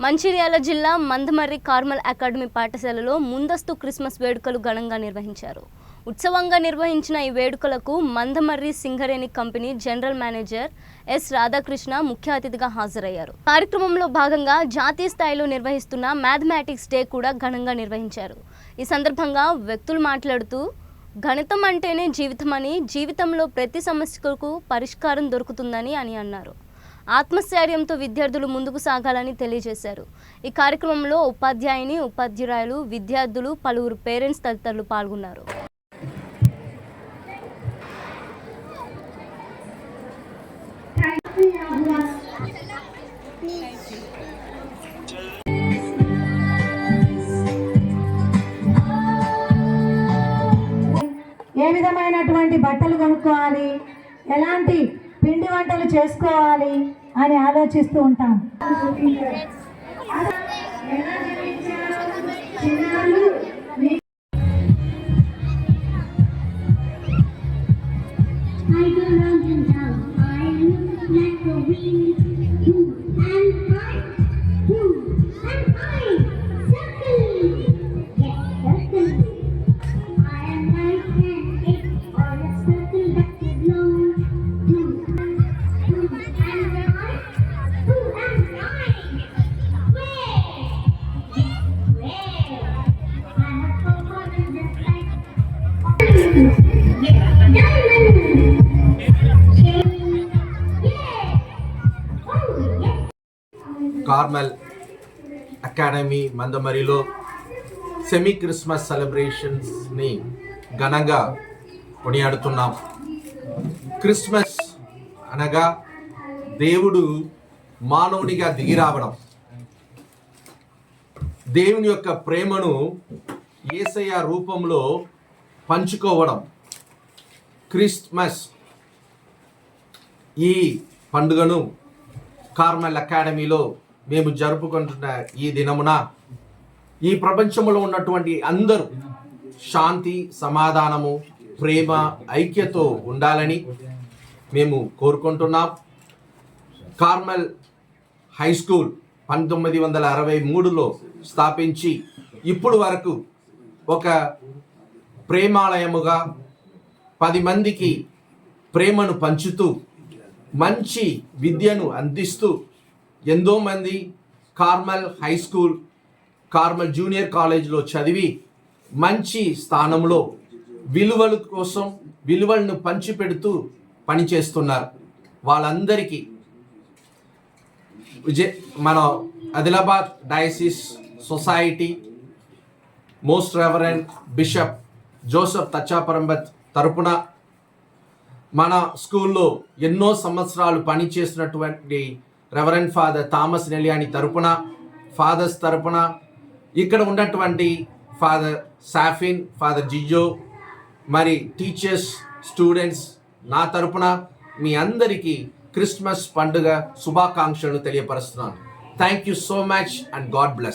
మంచిర్యాల జిల్లా Mandamarri Carmel academy పాఠశాలలో ముందస్తు క్రిస్మస్ వేడుకలు ఘనంగా నిర్వహించారు. ఉత్సవంగా నిర్వహించిన ఈ వేడుకలకు Mandamarri Singareni company general manager S Radhakrishna ముఖ్య అతిథిగా హాజరయ్యారు. కార్యక్రమంలో భాగంగా జాతీయ స్థాయిలో నిర్వహిస్తున్న మ్యాథమెటిక్స్ డే కూడా ఘనంగా నిర్వహించారు. ఈ సందర్భంగా వ్యక్తులు మాట్లాడుతూ గణితం అంటేనే జీవితమని, జీవితంలో ప్రతి సమస్యకు పరిష్కారం దొరుకుతుందని అన్నారు. ఆత్మస్థైర్యంతో విద్యార్థులు ముందుకు సాగాలని తెలియజేశారు. ఈ కార్యక్రమంలో ఉపాధ్యాయుని, ఉపాధ్యాయులు, విద్యార్థులు, పలువురు పేరెంట్స్ తదితరులు పాల్గొన్నారు. ఏ విధమైనటువంటి బట్టలు కొనుక్కోవాలి, ఎలాంటి పిండి వంటలు చేసుకోవాలి అని ఆలోచిస్తూ ఉంటాం. కార్మల్ అకాడమీ మందమరిలో సెమీ క్రిస్మస్ సెలబ్రేషన్స్ని ఘనంగా కొనియాడుతున్నాం. క్రిస్మస్ అనగా దేవుడు మానవునిగా దిగిరావడం, దేవుని యొక్క ప్రేమను యేసయ్య రూపంలో పంచుకోవడం. క్రిస్మస్ ఈ పండుగను కార్మల్ అకాడమీలో మేము జరుపుకుంటున్న ఈ దినమున ఈ ప్రపంచంలో ఉన్నటువంటి అందరూ శాంతి, సమాధానము, ప్రేమ, ఐక్యతో ఉండాలని మేము కోరుకుంటున్నాం. కార్మల్ హై స్కూల్ 1963లో స్థాపించి ఇప్పుడు వరకు ఒక ప్రేమాలయముగా 10 మందికి ప్రేమను పంచుతూ మంచి విద్యను అందిస్తూ ఎంతోమంది Carmel high school, Carmel junior కాలేజ్లో చదివి మంచి స్థానంలో విలువల కోసం విలువలను పంచిపెడుతూ పనిచేస్తున్నారు. వాళ్ళందరికీ మన Adilabad diocese society most reverend bishop Joseph Thachaparambath తరపున, మన స్కూల్లో ఎన్నో సంవత్సరాలు పనిచేసినటువంటి రెవరెండ్ ఫాదర్ థామస్ నెలియాని తరపున, ఫాదర్స్ తరపున, ఇక్కడ ఉన్నటువంటి ఫాదర్ సాఫిన్, ఫాదర్ జిజో, మరి టీచర్స్, స్టూడెంట్స్, నా తరపున మీ అందరికీ క్రిస్మస్ పండుగ శుభాకాంక్షలు తెలియపరుస్తున్నాను. Thank you so much and God bless.